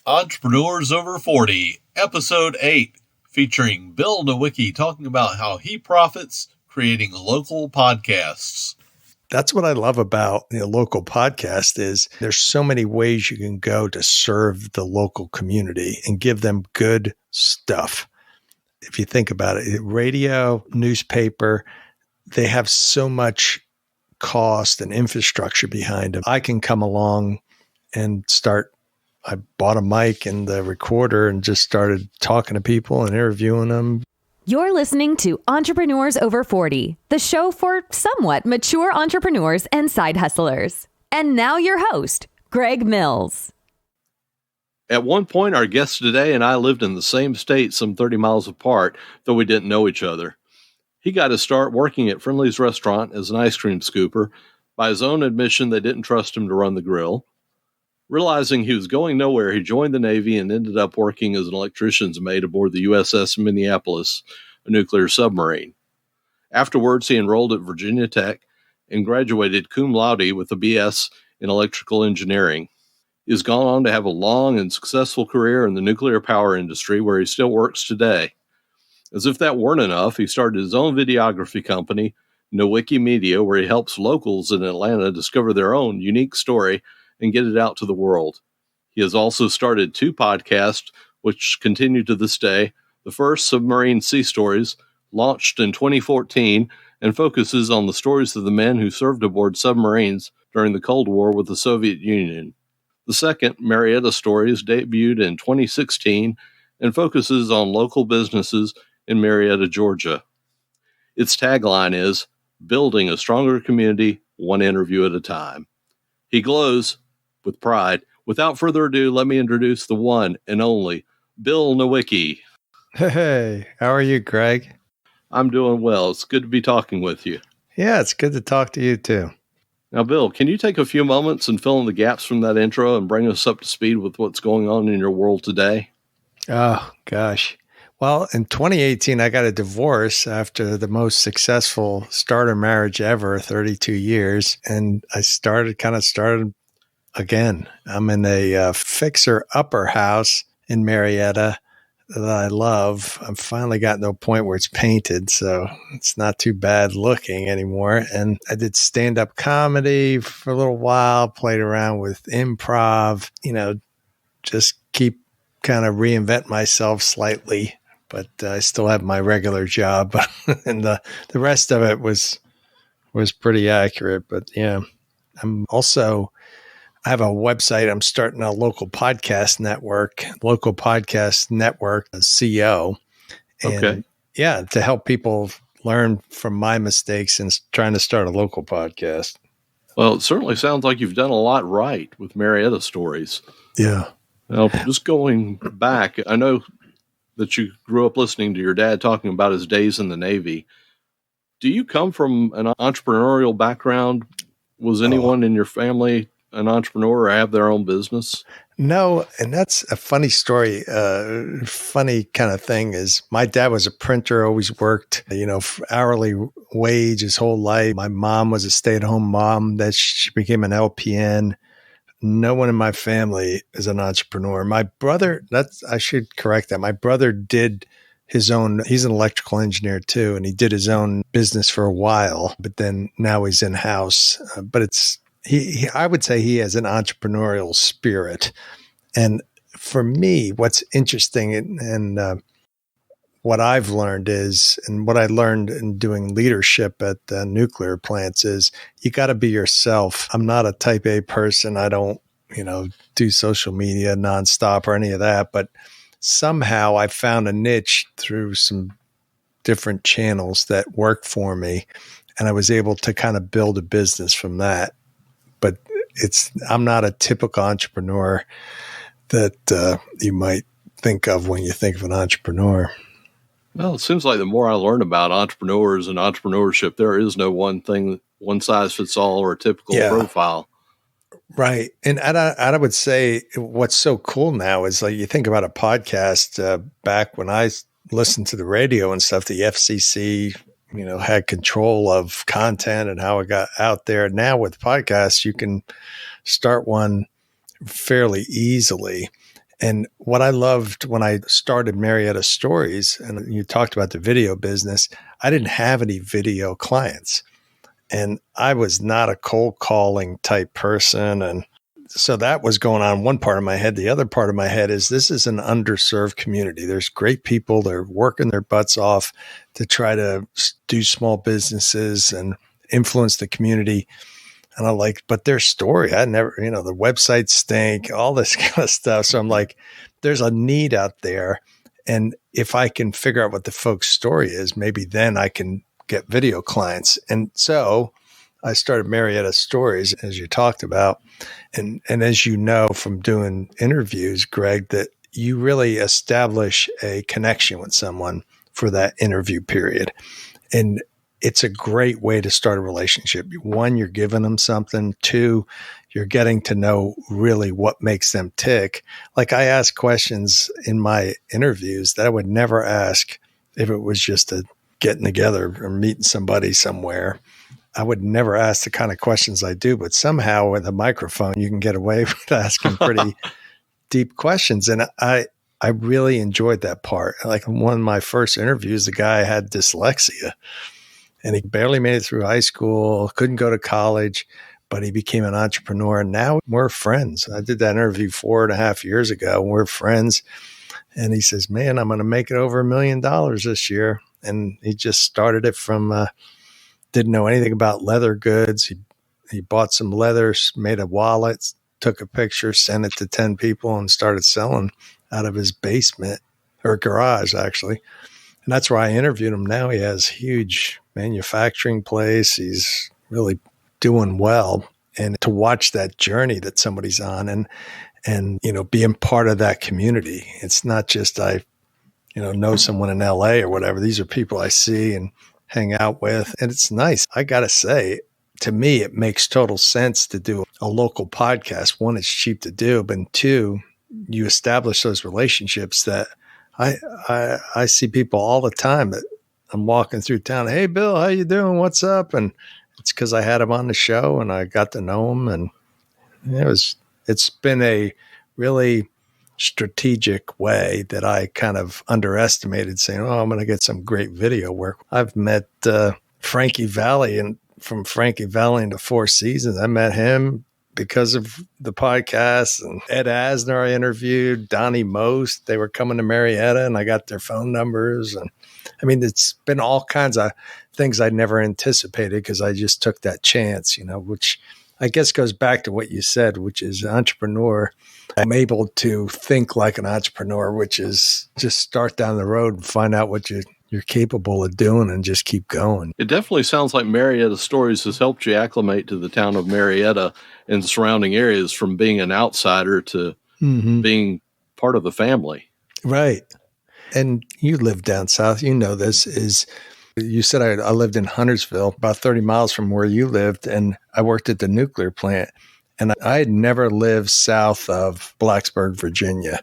Entrepreneurs Over 40, Episode 8, featuring Bill Nowicki talking about how he profits creating local podcasts. That's what I love about the local podcast is there's so many ways you can go to serve the local community and give them good stuff. If you think about it, radio, newspaper, they have so much cost and infrastructure behind them. I can come along and I bought a mic and the recorder and just started talking to people and interviewing them. You're listening to Entrepreneurs Over 40, the show for somewhat mature entrepreneurs and side hustlers. And now your host, Greg Mills. At one point, our guest today and I lived in the same state some 30 miles apart, though we didn't know each other. He got to start working at Friendly's restaurant as an ice cream scooper. By his own admission, they didn't trust him to run the grill. Realizing he was going nowhere, he joined the Navy and ended up working as an electrician's mate aboard the USS Minneapolis, a nuclear submarine. Afterwards, he enrolled at Virginia Tech and graduated cum laude with a BS in electrical engineering. He has gone on to have a long and successful career in the nuclear power industry, where he still works today. As if that weren't enough, he started his own videography company, Nowicki Media, where he helps locals in Atlanta discover their own unique story and get it out to the world. He has also started 2 podcasts, which continue to this day. The first, Submarine Sea Stories, launched in 2014 and focuses on the stories of the men who served aboard submarines during the Cold War with the Soviet Union. The second, Marietta Stories, debuted in 2016 and focuses on local businesses in Marietta, Georgia. Its tagline is, "Building a stronger community, one interview at a time." He glows with pride. Without further ado, let me introduce the one and only Bill Nowicki. Hey, how are you, Greg? I'm doing well. It's good to be talking with you. Yeah, it's good to talk to you too. Now, Bill, can you take a few moments and fill in the gaps from that intro and bring us up to speed with what's going on in your world today? Oh, gosh. Well, in 2018, I got a divorce after the most successful starter marriage ever, 32 years. And I started again. I'm in a fixer-upper house in Marietta that I love. I've finally gotten to a point where it's painted, so it's not too bad looking anymore. And I did stand-up comedy for a little while, played around with improv, just keep kind of reinvent myself slightly. But I still have my regular job, and the rest of it was pretty accurate. But yeah, I have a website. I'm starting a local podcast network, CO. And Okay. yeah, to help people learn from my mistakes and trying to start a local podcast. Well, it certainly sounds like you've done a lot right with Marietta Stories. Yeah. Now, just going back, I know that you grew up listening to your dad talking about his days in the Navy. Do you come from an entrepreneurial background? Was anyone in your family an entrepreneur or have their own business? No, and that's a funny story. Funny kind of thing is my dad was a printer, always worked, for hourly wage his whole life. My mom was a stay-at-home mom that she became an LPN. No one in my family is an entrepreneur. My brother, I should correct that. My brother did his own, he's an electrical engineer too, and he did his own business for a while, but then now he's in-house. But I would say he has an entrepreneurial spirit. And for me, what's interesting and what I've learned is, and what I learned in doing leadership at nuclear plants is you got to be yourself. I'm not a type A person. I don't, do social media nonstop or any of that, but somehow I found a niche through some different channels that worked for me. And I was able to kind of build a business from that. But I'm not a typical entrepreneur that you might think of when you think of an entrepreneur. Well, it seems like the more I learn about entrepreneurs and entrepreneurship, there is no one thing, one size fits all or a typical profile. Right. And I would say what's so cool now is like you think about a podcast back when I listened to the radio and stuff, the FCC, had control of content and how it got out there. Now with podcasts, you can start one fairly easily. And what I loved when I started Marietta Stories, and you talked about the video business, I didn't have any video clients. And I was not a cold calling type person. And so that was going on one part of my head. The other part of my head is this is an underserved community. There's great people. They're working their butts off to try to do small businesses and influence the community. And I'm like, but their story, I never, the websites stink, all this kind of stuff. So I'm like, there's a need out there. And if I can figure out what the folks' story is, maybe then I can get video clients. And so I started Marietta Stories, as you talked about. And as you know from doing interviews, Greg, that you really establish a connection with someone for that interview period. And it's a great way to start a relationship. One, you're giving them something. Two, you're getting to know really what makes them tick. Like I ask questions in my interviews that I would never ask if it was just a getting together or meeting somebody somewhere. I would never ask the kind of questions I do, but somehow with a microphone, you can get away with asking pretty deep questions. And I really enjoyed that part. Like one of my first interviews, the guy had dyslexia. And he barely made it through high school, couldn't go to college, but he became an entrepreneur. And now we're friends. I did that interview 4.5 years ago. We're friends. And he says, man, I'm going to make it over $1 million this year. And he just started it from, didn't know anything about leather goods. He bought some leathers, made a wallet, took a picture, sent it to 10 people and started selling out of his basement or garage, actually. And that's where I interviewed him. Now he has huge manufacturing place. He's really doing well. And to watch that journey that somebody's on and being part of that community. It's not just I know someone in LA or whatever. These are people I see and hang out with. And it's nice. I got to say, to me, it makes total sense to do a local podcast. One, it's cheap to do, but two, you establish those relationships that I see people all the time that I'm walking through town. Hey, Bill, how you doing? What's up? And it's because I had him on the show and I got to know him. And it's been a really strategic way that I kind of underestimated, saying, oh, I'm going to get some great video work. I've met Frankie Valli, and from Frankie Valli into Four Seasons, I met him because of the podcast. And Ed Asner I interviewed, Donnie Most, they were coming to Marietta and I got their phone numbers. And I mean, it's been all kinds of things I never anticipated because I just took that chance, which I guess goes back to what you said, which is entrepreneur. I'm able to think like an entrepreneur, which is just start down the road and find out what you're capable of doing and just keep going. It definitely sounds like Marietta Stories has helped you acclimate to the town of Marietta and the surrounding areas from being an outsider to being part of the family. Right. And you live down south. You know this is, you said I lived in Huntersville, about 30 miles from where you lived, and I worked at the nuclear plant. And I had never lived south of Blacksburg, Virginia.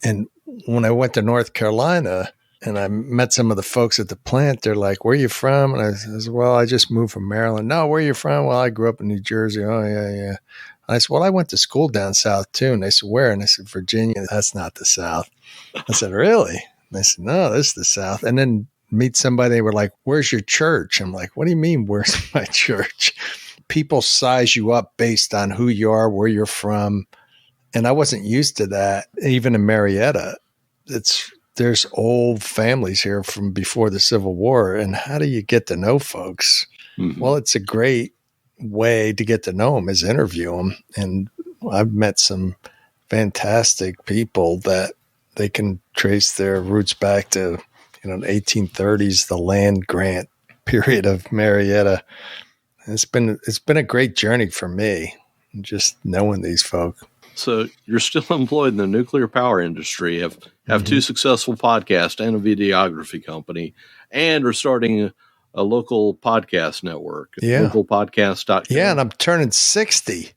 And when I went to North Carolina and I met some of the folks at the plant, they're like, where are you from? And I said, well, I just moved from Maryland. No, where are you from? Well, I grew up in New Jersey. Oh, yeah. And I said, well, I went to school down south too. And they said, where? And I said, Virginia. That's not the South. I said, really? And they said, no, this is the South. And then meet somebody, they were like, where's your church? I'm like, what do you mean, where's my church? People size you up based on who you are, where you're from. And I wasn't used to that. Even in Marietta, there's old families here from before the Civil War. And how do you get to know folks? Mm-hmm. Well, it's a great way to get to know them is interview them. And I've met some fantastic people that they can trace their roots back to, the 1830s, the land grant period of Marietta. It's been a great journey for me, just knowing these folk. So you're still employed in the nuclear power industry, have two successful podcasts and a videography company, and are starting a local podcast network, localpodcast.com. Yeah, and I'm turning 60.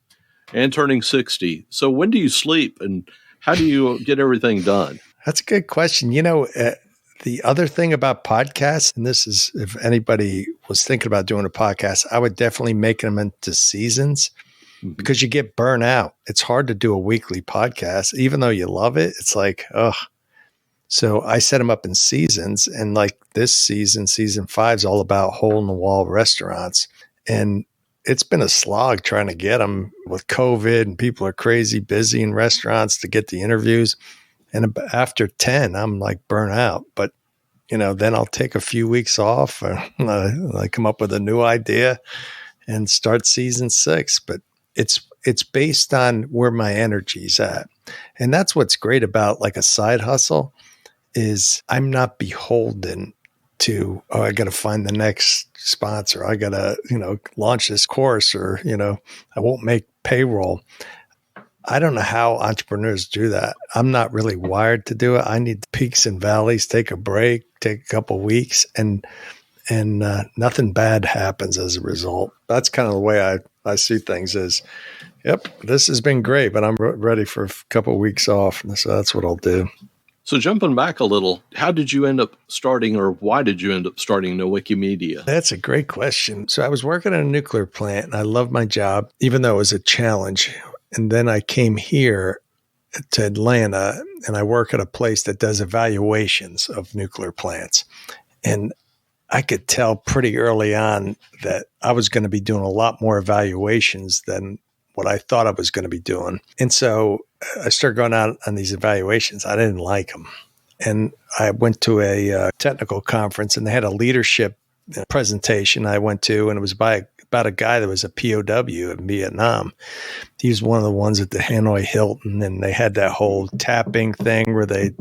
And turning 60. So when do you sleep and how do you get everything done? That's a good question. The other thing about podcasts, and this is if anybody was thinking about doing a podcast, I would definitely make them into seasons. because you get burnt out. It's hard to do a weekly podcast. Even though you love it, it's like, ugh. So I set them up in seasons. And like this season, season 5 is all about hole in the wall restaurants. And it's been a slog trying to get them with COVID, and people are crazy busy in restaurants to get the interviews. And after 10, I'm like burnt out. But, then I'll take a few weeks off. I come up with a new idea and start season 6. But it's based on where my energy's at. And that's what's great about like a side hustle is I'm not beholden to, I got to find the next sponsor. I got to, launch this course, or, I won't make payroll. I don't know how entrepreneurs do that. I'm not really wired to do it. I need peaks and valleys, take a break, take a couple of weeks, and nothing bad happens as a result. That's kind of the way I see things is, yep, this has been great, but I'm ready for a couple of weeks off. So that's what I'll do. So jumping back a little, how did you end up starting, or why did you end up starting Nowicki Media? That's a great question. So I was working at a nuclear plant, and I loved my job, even though it was a challenge. And then I came here to Atlanta, and I work at a place that does evaluations of nuclear plants. And I could tell pretty early on that I was going to be doing a lot more evaluations than what I thought I was going to be doing. And so I started going out on these evaluations. I didn't like them. And I went to a technical conference, and they had a leadership presentation I went to, and it was about a guy that was a POW in Vietnam. He was one of the ones at the Hanoi Hilton, and they had that whole tapping thing where they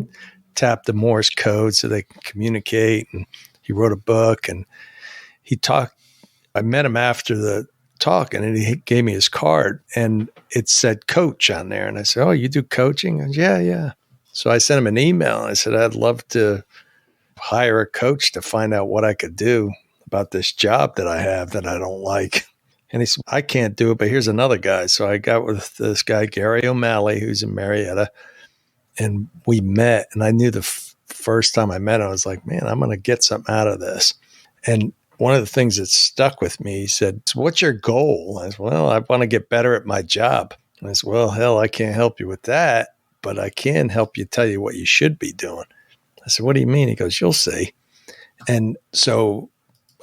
tap the Morse code so they can communicate. And he wrote a book, and he talked. I met him after the talk, and he gave me his card, and it said coach on there. And I said, "Oh, you do coaching?" And yeah. So I sent him an email, and I said, "I'd love to hire a coach to find out what I could do about this job that I have that I don't like." And he said, "I can't do it, but here's another guy." So I got with this guy, Gary O'Malley, who's in Marietta, and we met. And I knew the first time I met him, I was like, man, I'm going to get something out of this. And one of the things that stuck with me, he said, "So what's your goal?" I said, "Well, I want to get better at my job." And I said, "Well, hell, I can't help you with that, but I can help you tell you what you should be doing." I said, "What do you mean?" He goes, "You'll see." And so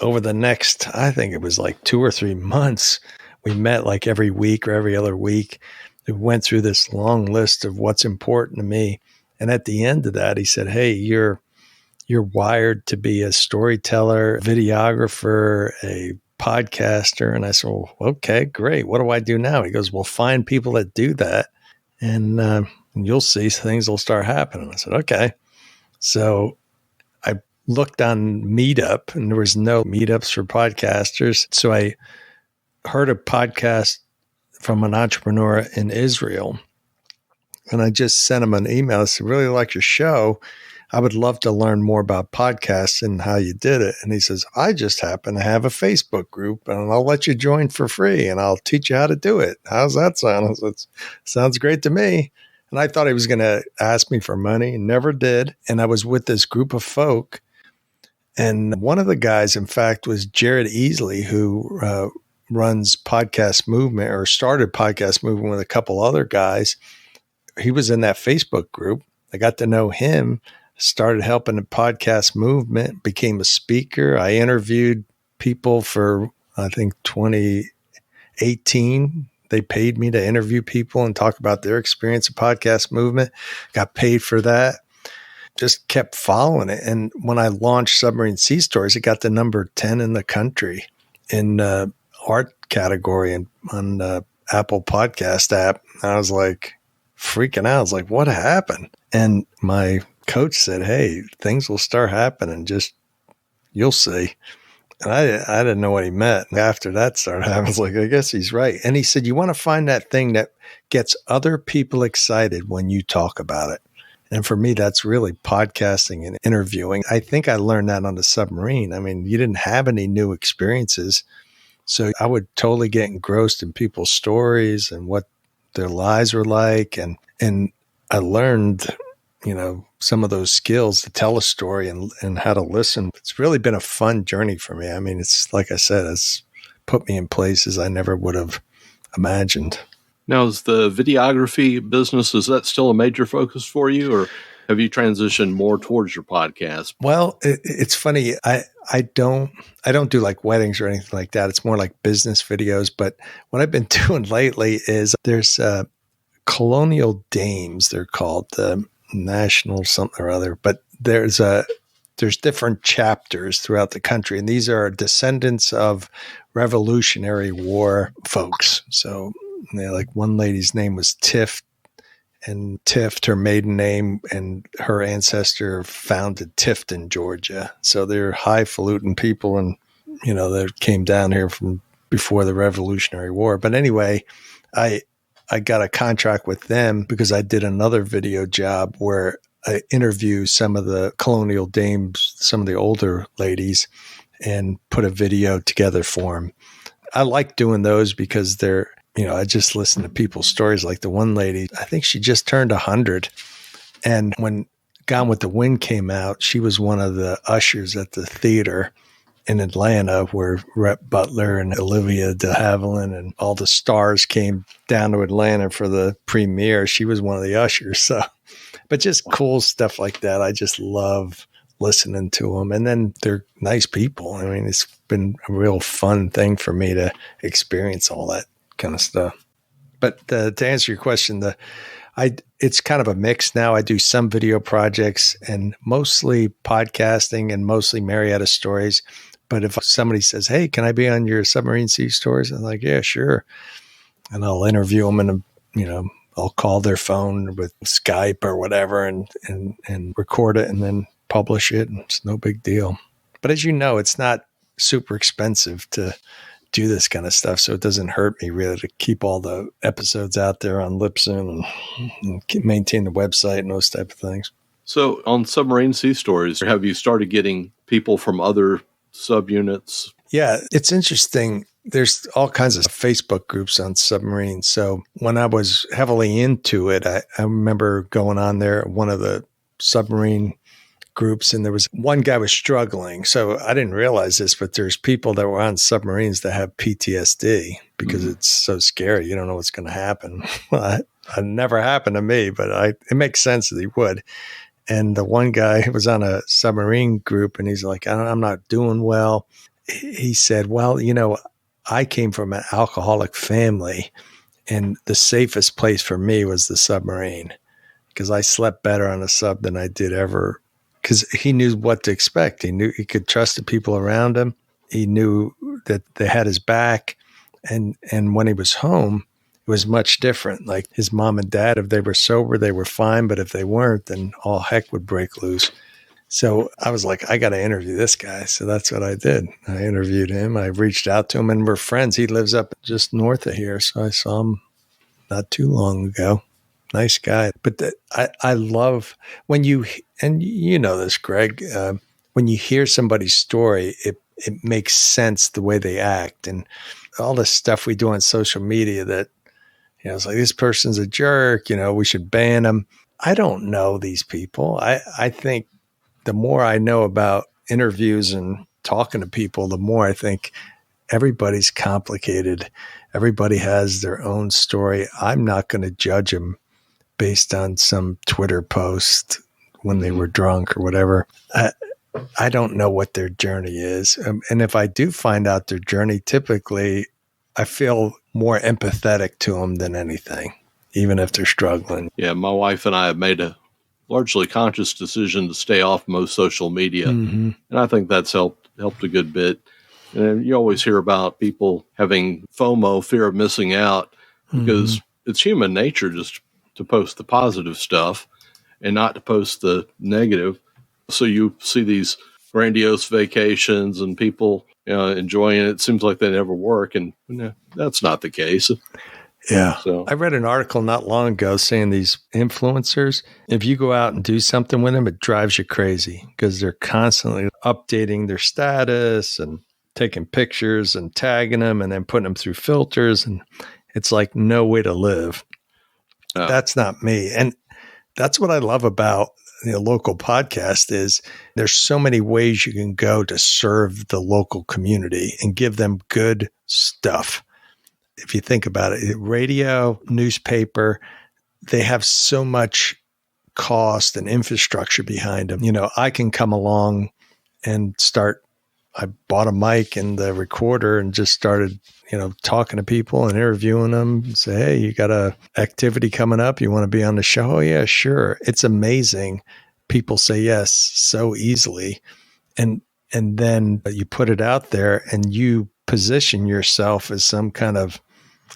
over the next, I think it was like 2 or 3 months, we met like every week or every other week. We went through this long list of what's important to me. And at the end of that, he said, "Hey, you're wired to be a storyteller, videographer, a podcaster." And I said, "Well, okay, great. What do I do now?" He goes, "Well, find people that do that, and you'll see things will start happening." I said, "Okay." So I looked on Meetup, and there was no meetups for podcasters. So I heard a podcast from an entrepreneur in Israel, and I just sent him an email. I said, "Really like your show. I would love to learn more about podcasts and how you did it." And he says, "I just happen to have a Facebook group, and I'll let you join for free, and I'll teach you how to do it. How's that sound?" I said, "Sounds great to me." And I thought he was going to ask me for money, and never did. And I was with this group of folk. And one of the guys, in fact, was Jared Easley, who runs Podcast Movement, or started Podcast Movement with a couple other guys. He was in that Facebook group. I got to know him, started helping the Podcast Movement, became a speaker. I interviewed people for, I think, 2018. They paid me to interview people and talk about their experience of Podcast Movement. Got paid for that. Just kept following it. And when I launched Submarine Sea Stories, it got to number 10 in the country in art category and on the Apple Podcast app. I was like freaking out. I was like, what happened? And my coach said, "Hey, things will start happening. Just, you'll see." And I didn't know what he meant. After that started happening, I was like, I guess he's right. And he said, "You want to find that thing that gets other people excited when you talk about it." And for me, that's really podcasting and interviewing. I think I learned that on the submarine. I mean, you didn't have any new experiences. So I would totally get engrossed in people's stories and what their lives were like. And I learned, some of those skills to tell a story and how to listen. It's really been a fun journey for me. I mean, it's like I said, it's put me in places I never would have imagined. Now, is the videography business, is that still a major focus for you, or have you transitioned more towards your podcast? Well, it's funny. I don't do like weddings or anything like that. It's more like business videos. But what I've been doing lately is there's colonial dames. They're called the national something or other. But there's different chapters throughout the country, and these are descendants of Revolutionary War folks. So, like one lady's name was Tift. And Tift, her maiden name, and her ancestor founded Tifton, Georgia. So they're highfalutin people, and they came down here from before the Revolutionary War. But anyway, I got a contract with them because I did another video job where I interview some of the colonial dames, some of the older ladies, and put a video together for them. I like doing those because they're, I just listen to people's stories. Like the one lady, I think she just turned 100. And when Gone with the Wind came out, she was one of the ushers at the theater in Atlanta where Rhett Butler and Olivia de Havilland and all the stars came down to Atlanta for the premiere. She was one of the ushers. So, but just cool stuff like that. I just love listening to them. And then they're nice people. I mean, it's been a real fun thing for me to experience all that kind of stuff. But to answer your question, it's kind of a mix now. I do some video projects and mostly podcasting and mostly Marietta Stories. But if somebody says, "Hey, can I be on your Submarine Sea Stories?" I'm like, "Yeah, sure." And I'll interview them and, I'll call their phone with Skype or whatever and record it and then publish it. And it's no big deal. But as you know, it's not super expensive to do this kind of stuff. So it doesn't hurt me really to keep all the episodes out there on Libsyn and maintain the website and those type of things. So on Submarine Sea Stories, have you started getting people from other subunits? Yeah, it's interesting. There's all kinds of Facebook groups on submarines. So when I was heavily into it, I remember going on there, one of the submarine groups, and there was one guy was struggling. So I didn't realize this, but there's people that were on submarines that have PTSD because it's so scary. You don't know what's going to happen. Well, it never happened to me, but it makes sense that he would. And the one guy was on a submarine group, and he's like, I'm not doing well. He said, well, I came from an alcoholic family, and the safest place for me was the submarine because I slept better on a sub than I did ever. Because he knew what to expect. He knew he could trust the people around him. He knew that they had his back. And when he was home, it was much different. Like his mom and dad, if they were sober, they were fine. But if they weren't, then all heck would break loose. So I was like, I got to interview this guy. So that's what I did. I interviewed him. I reached out to him, and we're friends. He lives up just north of here. So I saw him not too long ago. Nice guy. But I love when you, and you know this, Greg, when you hear somebody's story, it makes sense the way they act. And all the stuff we do on social media that, it's like, this person's a jerk, we should ban them. I don't know these people. I think the more I know about interviews and talking to people, the more I think everybody's complicated. Everybody has their own story. I'm not going to judge them based on some Twitter post when they were drunk or whatever. I don't know what their journey is. And if I do find out their journey, typically I feel more empathetic to them than anything, even if they're struggling. Yeah, my wife and I have made a largely conscious decision to stay off most social media. Mm-hmm. And I think that's helped a good bit. And you always hear about people having FOMO, fear of missing out, because it's human nature just to post the positive stuff and not to post the negative. So you see these grandiose vacations and people enjoying it. It seems like they never work, and that's not the case. Yeah. So I read an article not long ago saying these influencers, if you go out and do something with them, it drives you crazy because they're constantly updating their status and taking pictures and tagging them and then putting them through filters. And it's like no way to live. Oh. That's not me. And that's what I love about the local podcast is there's so many ways you can go to serve the local community and give them good stuff. If you think about it, radio, newspaper, they have so much cost and infrastructure behind them. I can come along and I bought a mic and the recorder and just started, talking to people and interviewing them and say, hey, you got a activity coming up? You want to be on the show? Oh yeah, sure. It's amazing. People say yes so easily. And then you put it out there and you position yourself as some kind of,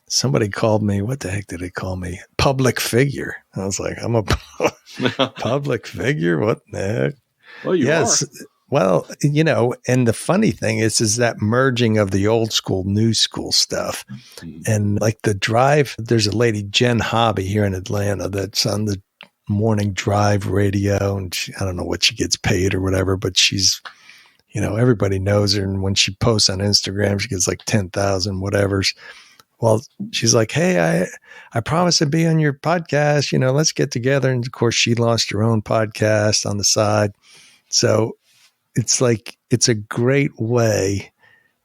somebody called me, what the heck did they call me? Public figure. I was like, I'm a public figure? What the heck? Well, you are. Well, and the funny thing is that merging of the old school, new school stuff. And like the drive, there's a lady, Jen Hobby here in Atlanta, that's on the morning drive radio. And I don't know what she gets paid or whatever, but she's, everybody knows her. And when she posts on Instagram, she gets like 10,000 whatevers. Well, she's like, hey, I promise to be on your podcast, let's get together. And of course she launched her own podcast on the side. So it's like, it's a great way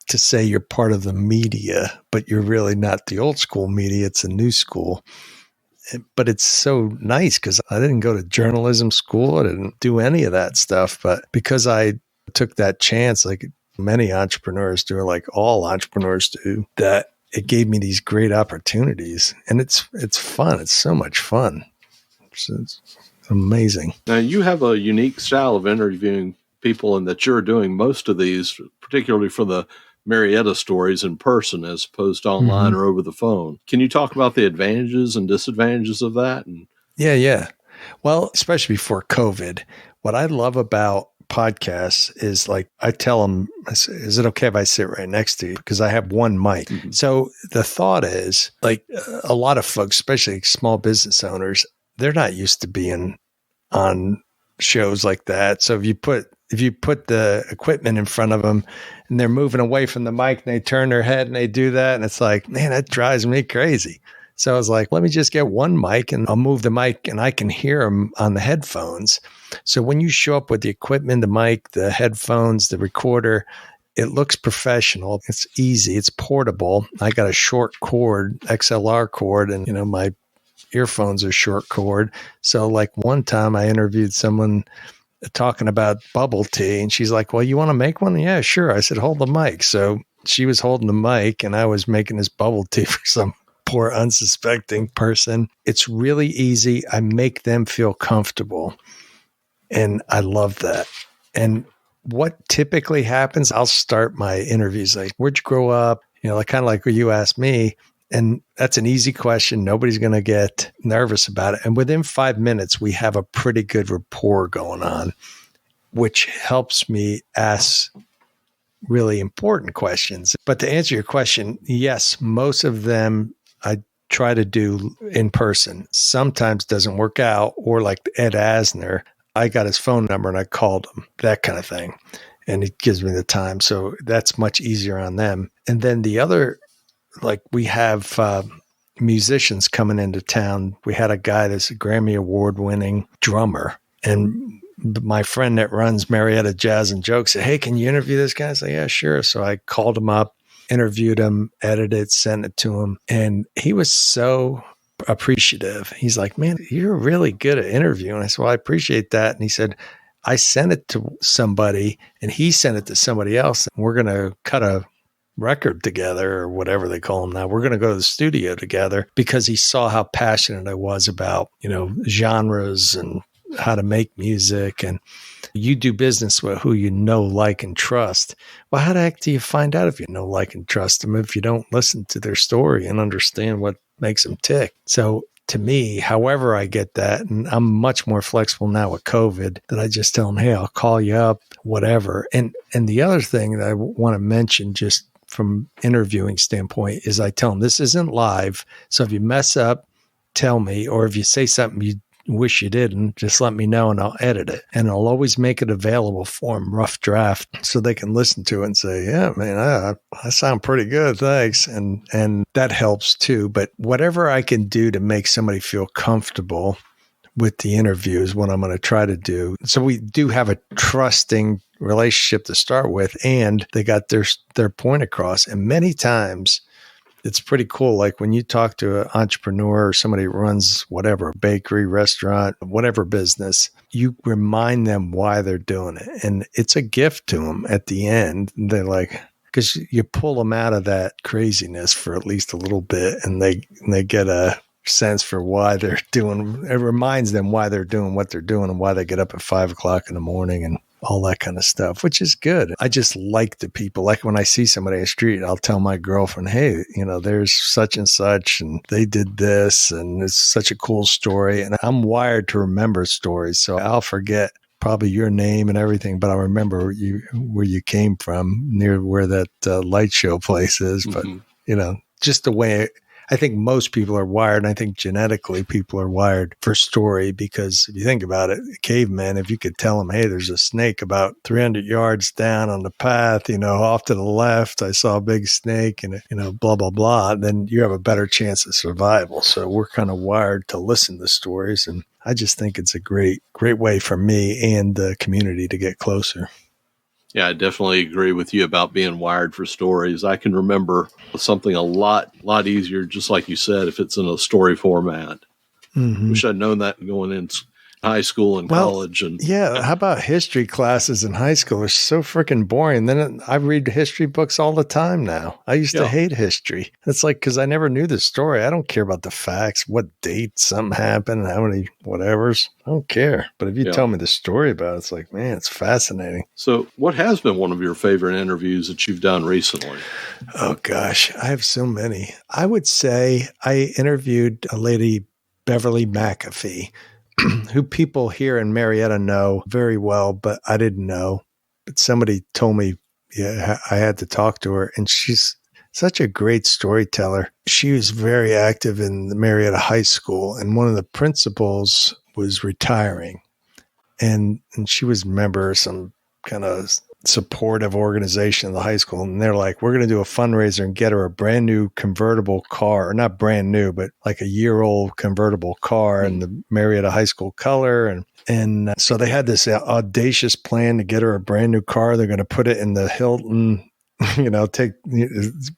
to say you're part of the media, but you're really not the old school media. It's a new school. But it's so nice because I didn't go to journalism school. I didn't do any of that stuff. But because I took that chance, like many entrepreneurs do, or like all entrepreneurs do, that it gave me these great opportunities. And it's fun. It's so much fun. It's amazing. Now, you have a unique style of interviewing people in that you're doing most of these, particularly for the Marietta Stories, in person as opposed to online or over the phone. Can you talk about the advantages and disadvantages of that? Yeah. Well, especially before COVID, what I love about podcasts is like, I tell them, is it okay if I sit right next to you? Because I have one mic. So the thought is like a lot of folks, especially small business owners, they're not used to being on shows like that. So if you put the equipment in front of them and they're moving away from the mic and they turn their head and they do that, and it's like, man, that drives me crazy. So I was like, let me just get one mic and I'll move the mic and I can hear them on the headphones. So when you show up with the equipment, the mic, the headphones, the recorder, it looks professional. It's easy. It's portable. I got a short cord, XLR cord, and my earphones are short cord. So like one time I interviewed someone talking about bubble tea, and she's like, well, you want to make one? Yeah, sure. I said, hold the mic. So she was holding the mic and I was making this bubble tea for some poor unsuspecting person. It's really easy. I make them feel comfortable. And I love that. And what typically happens, I'll start my interviews like, where'd you grow up? Like kind of like what you asked me. And that's an easy question. Nobody's going to get nervous about it. And within 5 minutes, we have a pretty good rapport going on, which helps me ask really important questions. But to answer your question, yes, most of them I try to do in person. Sometimes doesn't work out, or like Ed Asner, I got his phone number and I called him, that kind of thing. And it gives me the time. So that's much easier on them. And then the other, like we have musicians coming into town. We had a guy that's a Grammy Award winning drummer. And my friend that runs Marietta Jazz and Jokes said, hey, can you interview this guy? I said, yeah, sure. So I called him up, interviewed him, edited, sent it to him. And he was so appreciative. He's like, man, you're really good at interviewing. I said, well, I appreciate that. And he said, I sent it to somebody and he sent it to somebody else. And we're going to cut a record together, or whatever they call them now. We're going to go to the studio together, because he saw how passionate I was about, genres and how to make music. And you do business with who you know, like, and trust. Well, how the heck do you find out if you know, like, and trust them if you don't listen to their story and understand what makes them tick? So to me, however I get that, and I'm much more flexible now with COVID, that I just tell them, hey, I'll call you up, whatever. And the other thing that I want to mention, just from interviewing standpoint, is I tell them this isn't live. So if you mess up, tell me, or if you say something you wish you didn't, just let me know and I'll edit it. And I'll always make it available for them, rough draft, so they can listen to it and say, yeah, man, I sound pretty good. Thanks. And that helps too. But whatever I can do to make somebody feel comfortable with the interview is what I'm going to try to do. So we do have a trusting relationship to start with, and they got their point across. And many times it's pretty cool. Like when you talk to an entrepreneur or somebody who runs whatever, a bakery, restaurant, whatever business, you remind them why they're doing it. And it's a gift to them at the end. They're like, because you pull them out of that craziness for at least a little bit, and they get a sense for why they're doing. It reminds them why they're doing what they're doing and why they get up at 5 o'clock in the morning and all that kind of stuff, which is good. I just like the people. Like when I see somebody on the street, I'll tell my girlfriend, hey, there's such and such, and they did this, and it's such a cool story. And I'm wired to remember stories. So I'll forget probably your name and everything, but I'll remember where you came from, near where that light show place is. But, just the way I think most people are wired, and I think genetically people are wired for story, because if you think about it, cavemen, if you could tell them, hey, there's a snake about 300 yards down on the path, off to the left, I saw a big snake and, blah, blah, blah, then you have a better chance of survival. So we're kind of wired to listen to stories. And I just think it's a great, great way for me and the community to get closer. Yeah, I definitely agree with you about being wired for stories. I can remember something a lot easier, just like you said, if it's in a story format. Mm-hmm. Wish I'd known that going in high school and college. And yeah, how about history classes in high school? It's so freaking boring. Then I read history books all the time now. I used to hate history. It's like, because I never knew the story. I don't care about the facts, what date something happened, how many whatevers. I don't care. But if you tell me the story about it, it's like, man, it's fascinating. So what has been one of your favorite interviews that you've done recently? Oh, gosh, I have so many. I would say I interviewed a lady, Beverly McAfee, who people here in Marietta know very well, but I didn't know. But somebody told me, I had to talk to her, and she's such a great storyteller. She was very active in the Marietta High School, and one of the principals was retiring, and she was a member of some kind of supportive organization in the high school. And they're like, we're going to do a fundraiser and get her a brand new convertible car, or not brand new, but like a year-old convertible car in the Marietta High School color. And so they had this audacious plan to get her a brand new car. They're going to put it in the Hilton,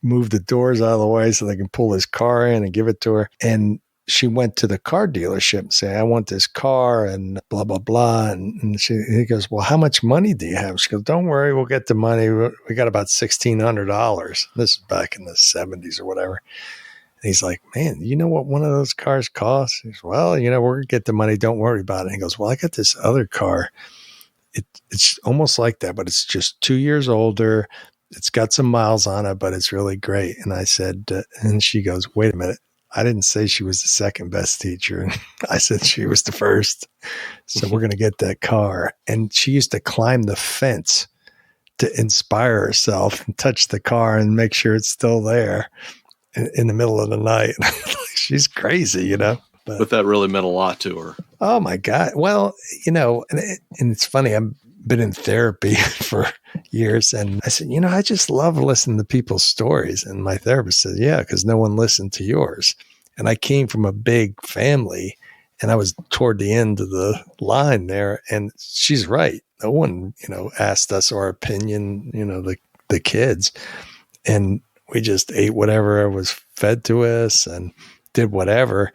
move the doors out of the way so they can pull this car in and give it to her. And she went to the car dealership and said, I want this car and blah, blah, blah. And he goes, well, how much money do you have? She goes, don't worry, we'll get the money. We got about $1,600. This is back in the 70s or whatever. And he's like, man, you know what one of those cars costs? He goes, well, we're going to get the money. Don't worry about it. And he goes, well, I got this other car. It's almost like that, but it's just 2 years older. It's got some miles on it, but it's really great. And I said, and she goes, wait a minute. I didn't say she was the second best teacher. I said she was the first. So we're going to get that car. And she used to climb the fence to inspire herself and touch the car and make sure it's still there in the middle of the night. She's crazy, But that really meant a lot to her. Oh, my God. Well, and it's funny. I've been in therapy for years. And I said, I just love listening to people's stories. And my therapist said, yeah, because no one listened to yours. And I came from a big family, and I was toward the end of the line there. And she's right. No one, asked us our opinion, the kids. And we just ate whatever was fed to us and did whatever.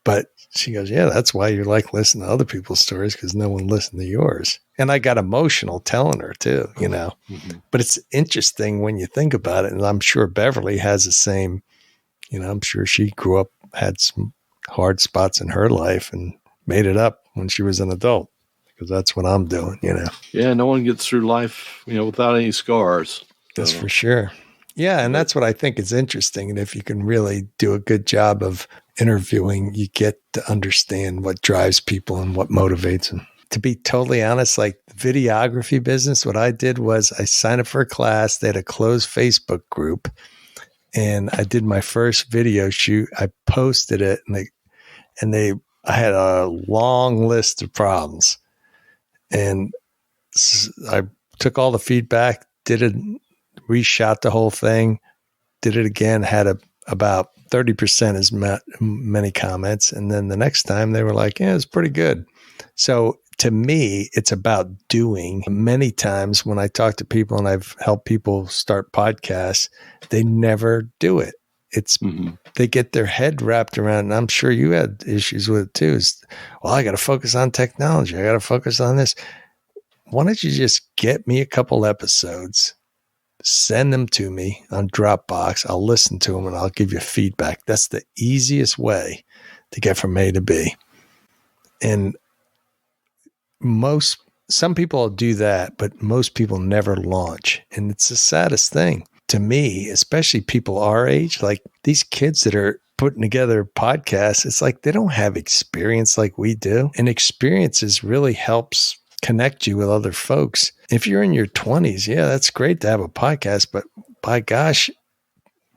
But she goes, yeah, that's why you like listening to other people's stories, because no one listened to yours. And I got emotional telling her too, Mm-hmm. But it's interesting when you think about it. And I'm sure Beverly has the same, I'm sure she grew up, had some hard spots in her life and made it up when she was an adult, because that's what I'm doing, Yeah, no one gets through life, without any scars. That's for sure. Yeah, and that's what I think is interesting. And if you can really do a good job of interviewing, you get to understand what drives people and what motivates them. To be totally honest, like the videography business, what I did was I signed up for a class. They had a closed Facebook group, and I did my first video shoot. I posted it, and I had a long list of problems, and I took all the feedback, reshot the whole thing, did it again, had about 30% as many comments. And then the next time they were like, yeah, it's pretty good. So to me, it's about doing. Many times when I talk to people and I've helped people start podcasts, they never do it. it's they get their head wrapped around, and I'm sure you had issues with it too. Is, well, I got to focus on technology. I got to focus on this. Why don't you just get me a couple episodes, send them to me on Dropbox. I'll listen to them and I'll give you feedback. That's the easiest way to get from A to B. And some people will do that, but most people never launch. And it's the saddest thing to me, especially people our age, like these kids that are putting together podcasts. It's like they don't have experience like we do. And experiences really helps connect you with other folks. If you're in your 20s, yeah, that's great to have a podcast, but by gosh,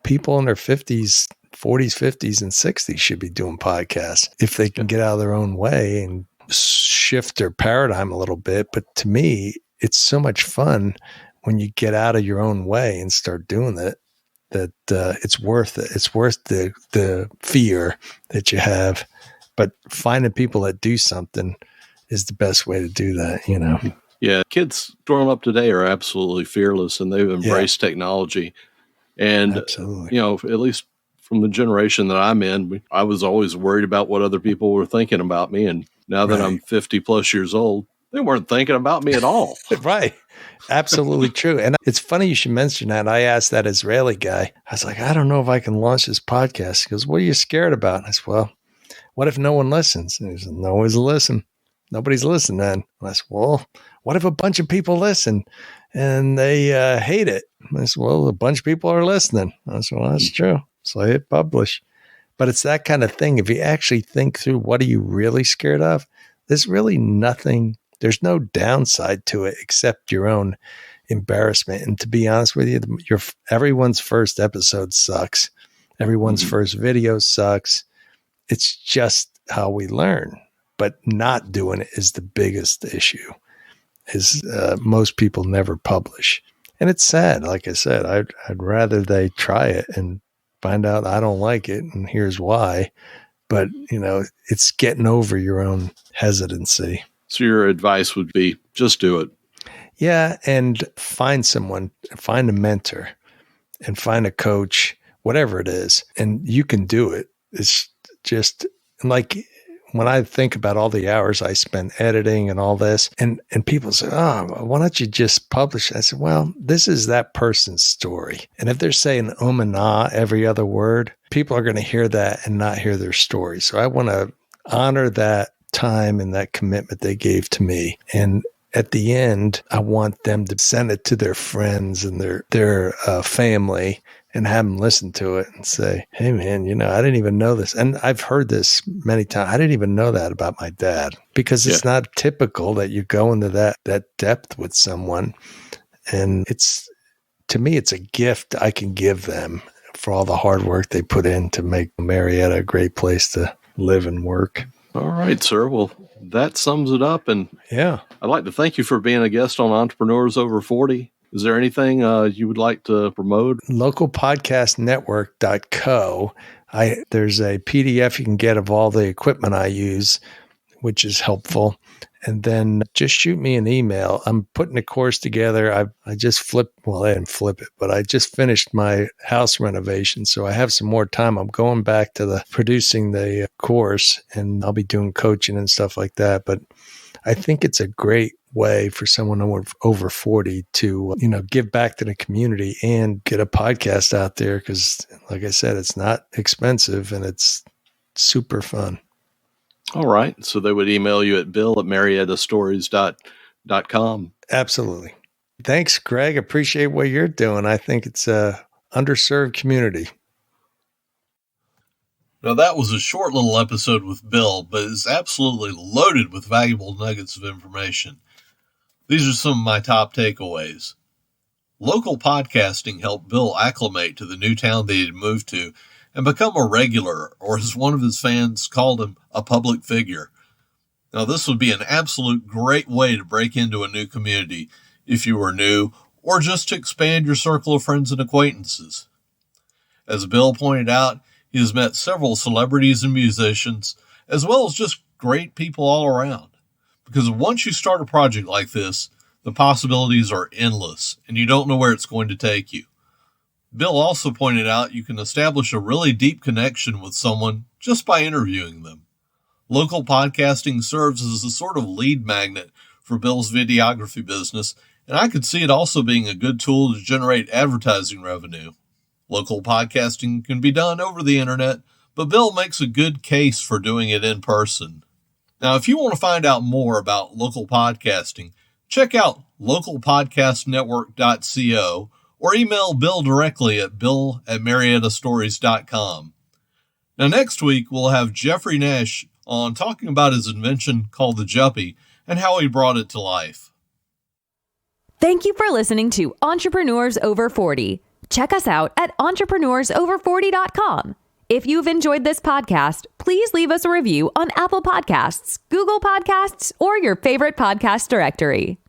people in their 50s, 40s, 50s, and 60s should be doing podcasts if they can get out of their own way and shift their paradigm a little bit. But to me, it's so much fun when you get out of your own way and start doing it, that it's worth it. It's worth the fear that you have. But finding people that do something is the best way to do that, you know? Yeah. Kids growing up today are absolutely fearless, and they've embraced technology. And, absolutely. you know, at least from the generation that I'm in, I was always worried about what other people were thinking about me. And now that I'm 50 plus years old, they weren't thinking about me at all. Right. Absolutely true. And it's funny you should mention that. I asked that Israeli guy, I was like, I don't know if I can launch this podcast. He goes, what are you scared about? And I said, well, what if no one listens? And he said, no one's listening. Nobody's listening then. And I said, well, what if a bunch of people listen and they hate it? And I said, well, a bunch of people are listening. I said, well, that's true. So I hit publish. But it's that kind of thing. If you actually think through, what are you really scared of? There's really nothing. There's no downside to it except your own embarrassment. And to be honest with you, everyone's first episode sucks. Everyone's first video sucks. It's just how we learn. But not doing it is the biggest issue. Most people never publish. And it's sad. Like I said, I'd rather they try it and find out I don't like it and here's why. But, you know, it's getting over your own hesitancy. So your advice would be just do it. Yeah. And find someone, find a mentor and find a coach, whatever it is. And you can do it. It's just like when I think about all the hours I spend editing and all this, and people say, oh, why don't you just publish it? I said, well, this is that person's story. And if they're saying and nah every other word, people are going to hear that and not hear their story. So I want to honor that time and that commitment they gave to me. And at the end, I want them to send it to their friends and their family and have them listen to it and say, hey, man, you know, I didn't even know this. And I've heard this many times. I didn't even know that about my dad, because it's not typical that you go into that depth with someone. And to me, it's a gift I can give them for all the hard work they put in to make Marietta a great place to live and work. All right, sir. Well, that sums it up. And yeah, I'd like to thank you for being a guest on Entrepreneurs Over 40. Is there anything you would like to promote? Localpodcastnetwork.co. There's a PDF you can get of all the equipment I use, which is helpful. And then just shoot me an email. I'm putting a course together. I just I didn't flip it, but I just finished my house renovation. So I have some more time. I'm going back to producing the course, and I'll be doing coaching and stuff like that. But I think it's a great way for someone over 40 to, you know, give back to the community and get a podcast out there. Because like I said, it's not expensive and it's super fun. All right. So they would email you at bill@mariettastories.com. Absolutely. Thanks, Greg. Appreciate what you're doing. I think it's a underserved community. Now, that was a short little episode with Bill, but it's absolutely loaded with valuable nuggets of information. These are some of my top takeaways. Local podcasting helped Bill acclimate to the new town that he had moved to and become a regular, or as one of his fans called him, a public figure. Now, this would be an absolute great way to break into a new community if you were new, or just to expand your circle of friends and acquaintances. As Bill pointed out, he has met several celebrities and musicians, as well as just great people all around. Because once you start a project like this, the possibilities are endless, and you don't know where it's going to take you. Bill also pointed out you can establish a really deep connection with someone just by interviewing them. Local podcasting serves as a sort of lead magnet for Bill's videography business, and I could see it also being a good tool to generate advertising revenue. Local podcasting can be done over the internet, but Bill makes a good case for doing it in person. Now, if you want to find out more about local podcasting, check out localpodcastnetwork.co or email Bill directly at bill@mariettastories.com. Now, next week, we'll have Jeffrey Nash on talking about his invention called the Juppie and how he brought it to life. Thank you for listening to Entrepreneurs Over 40. Check us out at entrepreneursover40.com. If you've enjoyed this podcast, please leave us a review on Apple Podcasts, Google Podcasts, or your favorite podcast directory.